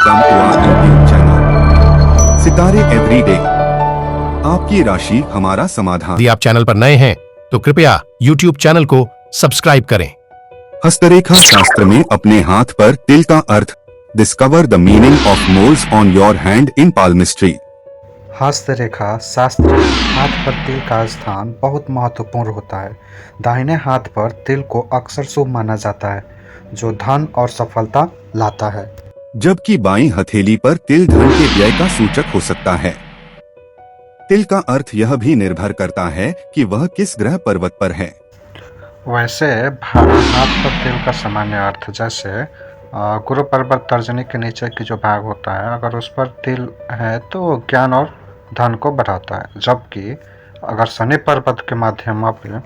Welcome to our YouTube channel Sitare everyday. आपकी राशि हमारा समाधान। यदि आप चैनल पर नए हैं तो कृपया YouTube चैनल को सब्सक्राइब करें। हस्तरेखा शास्त्र में अपने हाथ पर तिल का अर्थ। Discover the meaning of moles on your hand in palmistry. हस्तरेखा शास्त्र में हाथ पर तिल का स्थान बहुत महत्वपूर्ण होता है। दाहिने हाथ पर तिल को अक्सर शुभ माना जाता है, जो धन और सफलता लाता है। जबकि बाईं हथेली पर तिल धन के व्यय का सूचक हो सकता है। तिल का अर्थ यह भी निर्भर करता है कि वह किस ग्रह पर्वत पर है। वैसे हाथ पर तिल का सामान्य अर्थ जैसे गुरु पर्वत तर्जनी के नीचे की जो भाग होता है, अगर उस पर तिल है तो ज्ञान और धन को बढ़ाता है। जबकि अगर शनि पर्वत के माध्यम पे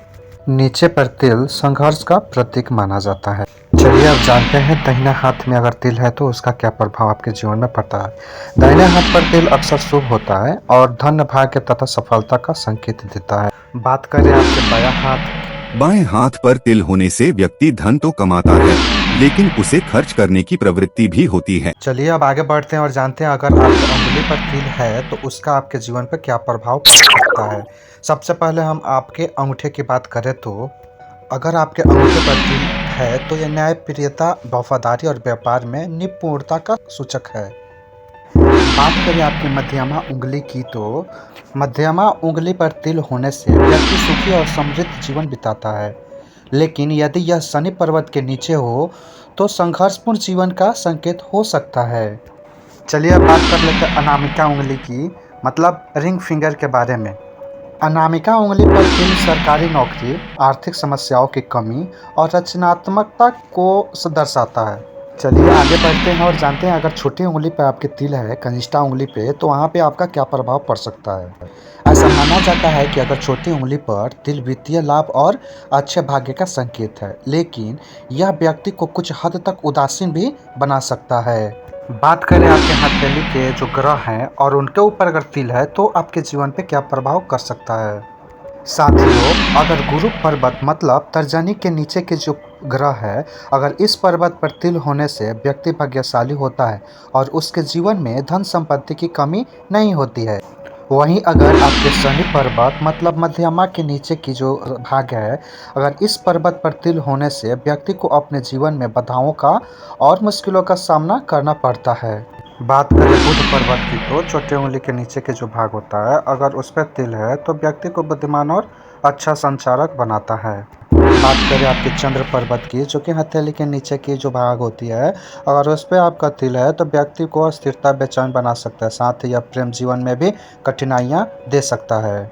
नीचे पर तिल संघर्ष का प्रतीक माना जाता है। चलिए अब जानते हैं दाहिने हाथ में अगर तिल है तो उसका क्या प्रभाव आपके जीवन में पड़ता है। दाहिने हाथ पर तिल अक्सर शुभ होता है और धन भाग्य तथा सफलता का संकेत देता है। बात करें आपके बायां हाथ। बाएं हाथ पर तिल होने से व्यक्ति धन तो कमाता है, लेकिन उसे खर्च करने की प्रवृत्ति भी होती है। चलिए अब आगे बढ़ते हैं और जानते हैं अगर आपके उंगली पर तिल है तो उसका आपके जीवन पर क्या प्रभाव पड़ सकता है। सबसे पहले हम आपके अंगूठे की बात करें तो अगर आपके अंगूठे पर तिल है तो यह न्यायप्रियता, वफादारी और व्यापार में निपुणता का सूचक है। बात करें आपकी मध्यमा उंगली की तो मध्यमा उंगली पर तिल होने से व्यक्ति सुखी और समृद्ध जीवन बिताता है, लेकिन यदि यह शनि पर्वत के नीचे हो तो संघर्षपूर्ण जीवन का संकेत हो सकता है। चलिए अब बात कर लेते हैं अनामिका उंगली की, मतलब रिंग फिंगर के बारे में। अनामिका उंगली पर तिल सरकारी नौकरी, आर्थिक समस्याओं की कमी और रचनात्मकता को दर्शाता है। चलिए आगे बढ़ते हैं और जानते हैं अगर छोटी उंगली पे आपके तिल है, कनिष्ठा उंगली पे, तो वहाँ पे आपका क्या प्रभाव पड़ सकता है। ऐसा माना जाता है कि अगर छोटी उंगली पर तिल वित्तीय लाभ और अच्छे भाग्य का संकेत है, लेकिन यह व्यक्ति को कुछ हद तक उदासीन भी बना सकता है। बात करें आपके हथेली के जो ग्रह हैं और उनके ऊपर अगर तिल है तो आपके जीवन पे क्या प्रभाव कर सकता है। साथियों, अगर गुरु पर्वत मतलब तर्जनी के नीचे के जो ग्रह है, अगर इस पर्वत पर तिल होने से व्यक्ति भाग्यशाली होता है और उसके जीवन में धन संपत्ति की कमी नहीं होती है। वहीं अगर आपके शनि पर्वत मतलब मध्यमा के नीचे की जो भाग है, अगर इस पर्वत पर तिल होने से व्यक्ति को अपने जीवन में बाधाओं का और मुश्किलों का सामना करना पड़ता है। बात करें बुध पर्वत की तो छोटी उंगली के नीचे के जो भाग होता है, अगर उस पर तिल है तो व्यक्ति को बुद्धिमान और अच्छा संचारक बनाता है। बात करें आपके चंद्र पर्वत की, जो कि हथेली के नीचे की जो भाग होती है, अगर उस पर आपका तिल है तो व्यक्ति को अस्थिरता, बेचैन बना सकता है, साथ ही यह प्रेम जीवन में भी कठिनाइयाँ दे सकता है।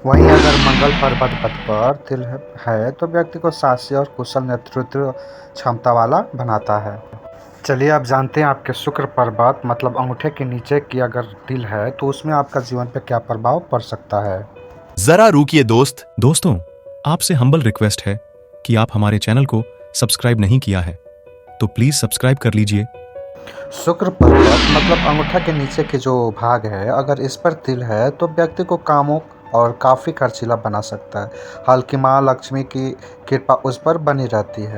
वहीं अगर मंगल पर्वत पर तिल है तो व्यक्ति को साहसी और कुशल नेतृत्व क्षमता वाला बनाता है। चलिए अब जानते हैं आपके शुक्र पर्वत मतलब अंगूठे के नीचे की अगर तिल है तो उसमें आपका जीवन पर क्या प्रभाव पड़ सकता है। जरा रुकिए दोस्तों, आपसे हम्बल रिक्वेस्ट है कि आप हमारे चैनल को सब्सक्राइब नहीं किया है तो प्लीज सब्सक्राइब कर लीजिए। शुक्र पर्वत मतलब अंगूठा के नीचे के जो भाग है, अगर इस पर तिल है तो व्यक्ति को कामों और काफ़ी खर्चीला बना सकता है, हालांकि माँ लक्ष्मी की कृपा उस पर बनी रहती है।